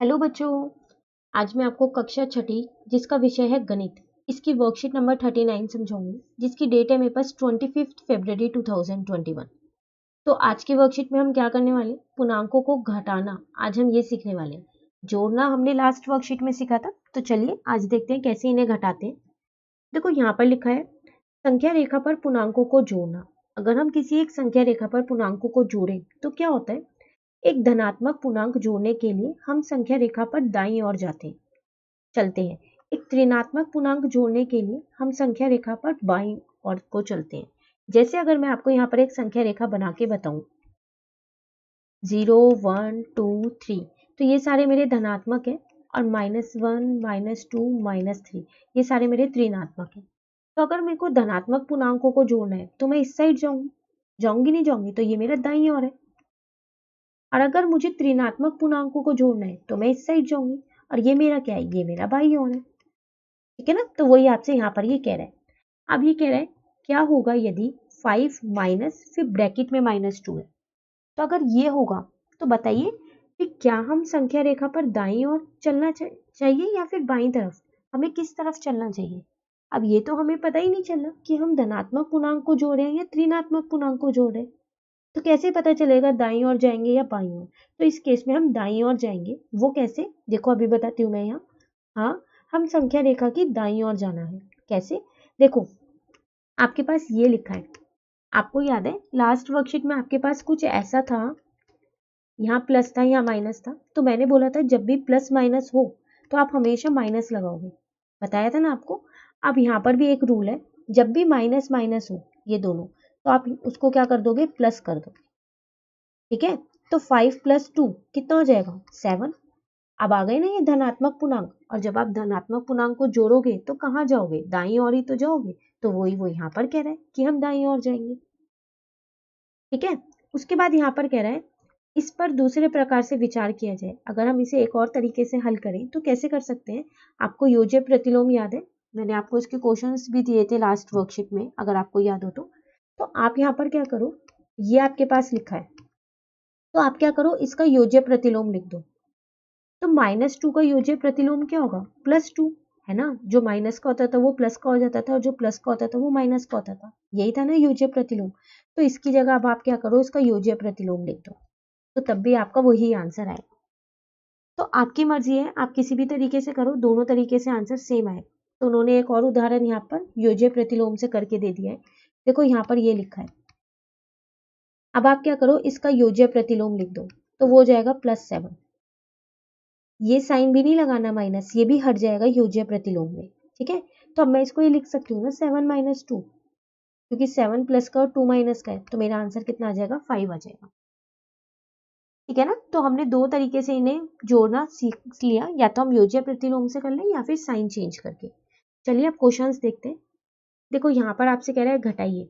Hello बच्चों। आज मैं आपको कक्षा छठी जिसका विषय है गणित, इसकी वर्कशीट नंबर 39 समझाऊंगी, जिसकी डेट है मेरे पास 25 फरवरी 2021। तो आज की वर्कशीट में हम क्या करने वाले, पूर्णांकों को घटाना आज हम ये सीखने वाले हैं। जोड़ना हमने लास्ट वर्कशीट में सीखा था, तो चलिए आज देखते हैं कैसे इन्हें घटाते हैं। देखो यहाँ पर लिखा है संख्या रेखा पर पूर्णांकों को जोड़ना। अगर हम किसी एक संख्या रेखा पर पूर्णांकों को जोड़ें तो क्या होता है, एक धनात्मक पूर्णांक जोड़ने के लिए हम संख्या रेखा पर दाईं ओर चलते हैं। एक ऋणात्मक पूर्णांक जोड़ने के लिए हम संख्या रेखा पर बाईं ओर को चलते हैं। जैसे अगर मैं आपको यहाँ पर एक संख्या रेखा बना के बताऊं 0 1 2 3, तो ये सारे मेरे धनात्मक है और -1 -2 -3 ये सारे मेरे ऋणात्मक है। तो अगर मेरे को धनात्मक पूर्णांकों को जोड़ना है तो मैं इस साइड जाऊंगी नहीं जाऊंगी, तो ये मेरा दाईं ओर है। और अगर मुझे ऋणात्मक पूर्णांकों को जोड़ना है तो मैं इस साइड जाऊंगी, और ये मेरा क्या है, ये मेरा बाई ओर है। ठीक है ना। तो वही आपसे यहाँ पर ये कह रहा है। अब ये कह रहा है क्या होगा यदि 5 माइनस फिर ब्रैकेट में -2 है। तो अगर ये होगा तो बताइए कि क्या हम संख्या रेखा पर दाईं ओर चलना चाहिए या फिर बाईं तरफ, हमें किस तरफ चलना चाहिए। अब ये तो हमें पता ही नहीं चला कि हम धनात्मक पूर्णांक को जोड़ रहे हैं या ऋणात्मक पूर्णांक को जोड़ रहे हैं। तो कैसे पता चलेगा दाईं ओर जाएंगे या बाईं ओर। तो इस केस में हम दाईं ओर जाएंगे। वो कैसे, देखो अभी बताती हूँ मैं यहाँ। हाँ, हम संख्या रेखा की दाईं ओर जाना है। कैसे, देखो आपके पास ये लिखा है, आपको याद है लास्ट वर्कशीट में आपके पास कुछ ऐसा था, यहाँ प्लस था यहाँ माइनस था, तो मैंने बोला था जब भी प्लस माइनस हो तो आप हमेशा माइनस लगाओगे, बताया था ना आपको। अब यहाँ पर भी एक रूल है, जब भी माइनस माइनस हो ये दोनों, तो आप उसको क्या कर दोगे, प्लस कर दो। ठीक है, तो 5 + 2 कितना हो जाएगा, 7। अब आ गए ना ये धनात्मक पूर्णांक, और जब आप धनात्मक पूर्णांक को जोड़ोगे तो कहाँ जाओगे, दाईं ओर ही तो जाओगे। तो वही वो यहाँ पर कह रहा है कि हम दाईं ओर जाएंगे। ठीक है, उसके बाद यहाँ पर कह रहा है इस पर दूसरे प्रकार से विचार किया जाए। अगर हम इसे एक और तरीके से हल करें तो कैसे कर सकते हैं। आपको योज्य प्रतिलोम याद है, मैंने आपको इसके क्वेश्चंस भी दिए थे लास्ट वर्कशीट में, अगर आपको याद हो तो आप यहाँ पर क्या करो, ये आपके पास लिखा है, तो आप क्या करो इसका योज्य प्रतिलोम लिख दो। तो -2 का योज्य प्रतिलोम क्या होगा, +2 है ना। जो माइनस का होता था वो प्लस का हो जाता था, और जो प्लस का होता था वो माइनस का होता था, यही था ना योज्य प्रतिलोम। तो इसकी जगह अब आप क्या करो, इसका योज्य प्रतिलोम लिख दो, तो तब भी आपका वही आंसर आएगा। तो आपकी मर्जी है, आप किसी भी तरीके से करो, दोनों तरीके से आंसर सेम आए। तो उन्होंने एक और उदाहरण यहाँ पर योज्य प्रतिलोम से करके दे दिया है। देखो यहाँ पर ये लिखा है, अब आप क्या करो इसका योज्य प्रतिलोम लिख दो, तो वो हो जाएगा +7। ये साइन भी नहीं लगाना माइनस, ये भी हट जाएगा योज्य प्रतिलोम में। ठीक है, तो अब मैं इसको ये लिख सकती हूँ ना 7 - 2, क्योंकि 7 प्लस का और 2 माइनस का है, तो मेरा आंसर कितना आ जाएगा, 5 आ जाएगा। ठीक है ना। तो हमने दो तरीके से इन्हें जोड़ना सीख लिया, या तो हम योज्य प्रतिलोम से कर लें या फिर साइन चेंज करके। चलिए अब क्वेश्चंस देखते हैं। देखो यहाँ पर आपसे कह रहा है घटाइए,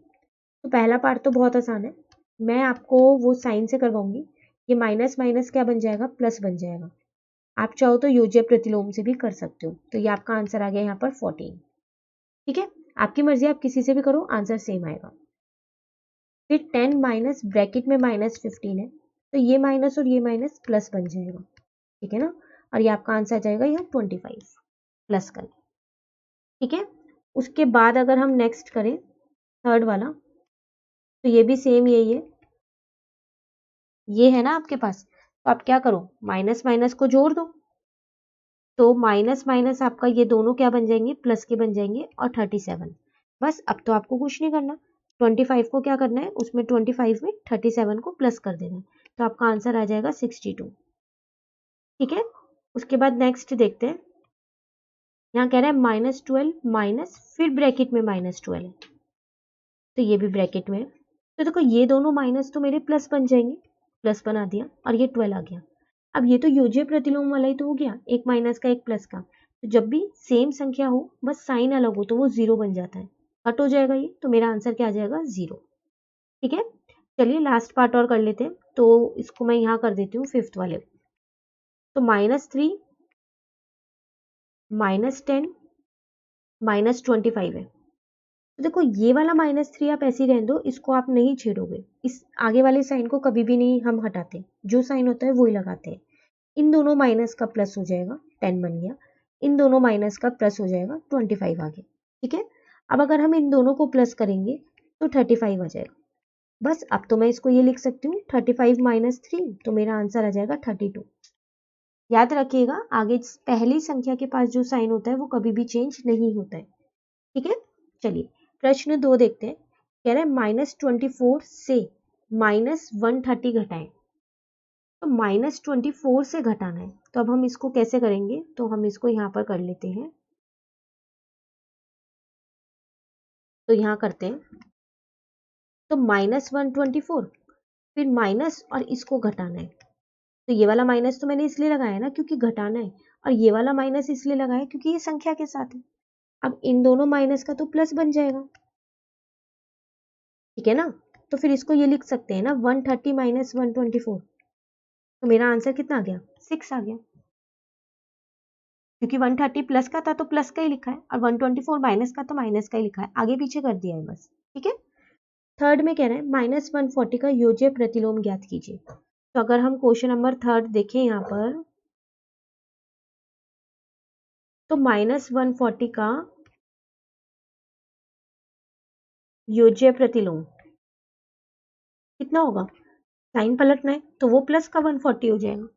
तो पहला पार्ट तो बहुत आसान है, मैं आपको वो साइन से करवाऊंगी। ये माइनस माइनस क्या बन जाएगा, प्लस बन जाएगा। आप चाहो तो योज्य प्रतिलोम से भी कर सकते हो। तो ये आपका आंसर आ गया यहाँ पर 14। ठीक है, आपकी मर्जी, आप किसी से भी करो, आंसर सेम आएगा। फिर 10 माइनस ब्रैकेट में -15 है, तो ये माइनस और ये माइनस प्लस बन जाएगा। ठीक है ना, और ये आपका आंसर आ जाएगा यहाँ 25 प्लस कर। ठीक है, उसके बाद अगर हम नेक्स्ट करें थर्ड वाला, तो ये भी सेम यही है, ये है ना आपके पास। तो आप क्या करो, माइनस माइनस को जोड़ दो, तो माइनस माइनस आपका ये दोनों क्या बन जाएंगे, प्लस के बन जाएंगे, और 37। बस अब तो आपको कुछ नहीं करना, 25 को क्या करना है, उसमें 25 में 37 को प्लस कर देना है, तो आपका आंसर आ जाएगा 62। ठीक है, उसके बाद नेक्स्ट देखते हैं। यहाँ कह रहा है -12 माइनस फिर ब्रैकेट में -12 है, तो ये भी ब्रैकेट में है। तो देखो ये दोनों माइनस तो मेरे प्लस बन जाएंगे, प्लस बना दिया, और ये 12 आ गया। अब ये तो योज्य प्रतिलोम वाला ही तो हो गया, एक माइनस का एक प्लस का। तो जब भी सेम संख्या हो बस साइन अलग हो तो वो 0 बन जाता है, कट हो जाएगा ये, तो मेरा आंसर क्या आ जाएगा, 0। ठीक है, चलिए लास्ट पार्ट और कर लेते हैं, तो इसको मैं यहाँ कर देती हूँ फिफ्थ वाले। तो -3 -10 -25 है। तो देखो ये वाला -3 आप ऐसे ही रहने दो, इसको आप नहीं छेड़ोगे, इस आगे वाले साइन को कभी भी नहीं हम हटाते, जो साइन होता है वो ही लगाते हैं। इन दोनों माइनस का प्लस हो जाएगा 10 बन गया, इन दोनों माइनस का प्लस हो जाएगा 25 आ गया। ठीक है, अब अगर हम इन दोनों को प्लस करेंगे तो 35 आ जाएगा। बस अब तो मैं इसको ये लिख सकती हूँ 35 माइनस 3, तो मेरा आंसर आ जाएगा 32। याद रखिएगा आगे पहली संख्या के पास जो साइन होता है वो कभी भी चेंज नहीं होता है। ठीक है, चलिए प्रश्न 2 देखते हैं। कह रहे हैं -24 से -130 घटाएं। तो -24 से घटाना है, तो अब हम इसको कैसे करेंगे, तो हम इसको यहाँ पर कर लेते हैं। तो यहाँ करते हैं, तो -124 फिर माइनस और इसको घटाना है। तो ये वाला माइनस तो मैंने इसलिए लगाया ना क्योंकि घटाना है, और ये वाला माइनस इसलिए लगाया क्योंकि ये संख्या के साथ है। अब इन दोनों माइनस का तो प्लस बन जाएगा। ठीक है ना, तो फिर इसको ये लिख सकते हैं ना 130 माइनस 124। तो मेरा आंसर कितना आ गया, 6 आ गया, क्योंकि 130 प्लस का था तो प्लस का ही लिखा है, और 124 माइनस का तो माइनस का ही लिखा है, आगे पीछे कर दिया है बस। ठीक है, थर्ड में कह रहे हैं -140 का योज्य प्रतिलोम ज्ञात कीजिए। तो अगर हम क्वेश्चन नंबर थर्ड देखें यहाँ पर, तो -140 का योज्य प्रतिलोम कितना होगा, साइन पलटना है तो वो प्लस का 140 हो जाएगा,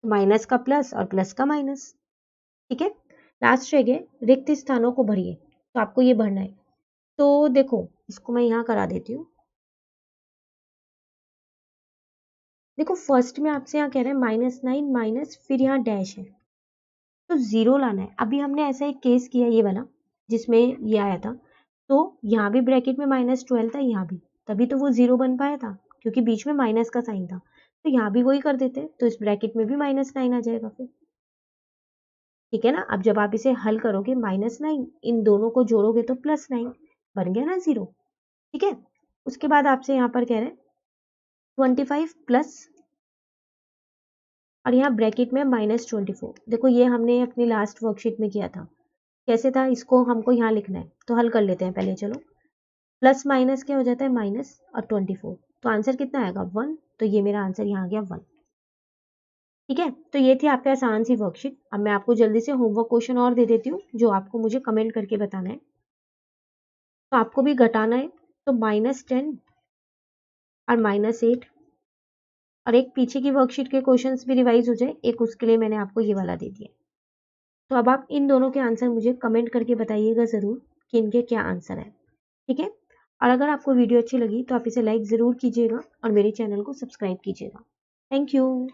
माइनस का प्लस और प्लस का माइनस। ठीक है, लास्ट रह गए रिक्त स्थानों को भरिए, तो आपको ये भरना है। तो देखो इसको मैं यहाँ करा देती हूँ। देखो फर्स्ट में आपसे यहाँ कह रहे हैं -9 माइनस फिर यहाँ डैश है, तो जीरो लाना है। अभी हमने ऐसा एक केस किया ये वाला जिसमें ये आया था, तो यहाँ भी ब्रैकेट में -12 था, यहाँ भी, तभी तो वो जीरो बन पाया था क्योंकि बीच में माइनस का साइन था। तो यहाँ भी वही कर देते, तो इस ब्रैकेट में भी -9 आ जाएगा फिर। ठीक है ना, अब जब आप इसे हल करोगे -9 इन दोनों को जोड़ोगे तो +9 बन गया ना जीरो। ठीक है, उसके बाद आपसे यहाँ पर कह रहे हैं 25 प्लस और यहाँ ब्रैकेट में -24। देखो ये हमने अपनी लास्ट वर्कशीट में किया था, कैसे था, इसको हमको यहाँ लिखना है, तो हल कर लेते हैं पहले। चलो प्लस माइनस क्या हो जाता है, माइनस और 24, तो आंसर कितना आएगा 1, तो ये मेरा आंसर यहाँ आ गया 1। ठीक है, तो ये थी आपके आसान सी वर्कशीट। अब मैं आपको जल्दी से होमवर्क क्वेश्चन और दे देती हूँ जो आपको मुझे कमेंट करके बताना है। तो आपको भी घटाना है, तो -10 और -8, और एक पीछे की वर्कशीट के क्वेश्चंस भी रिवाइज हो जाए, एक उसके लिए मैंने आपको ये वाला दे दिया। तो अब आप इन दोनों के आंसर मुझे कमेंट करके बताइएगा ज़रूर कि इनके क्या आंसर है। ठीक है, और अगर आपको वीडियो अच्छी लगी तो आप इसे लाइक ज़रूर कीजिएगा और मेरे चैनल को सब्सक्राइब कीजिएगा। Thank you.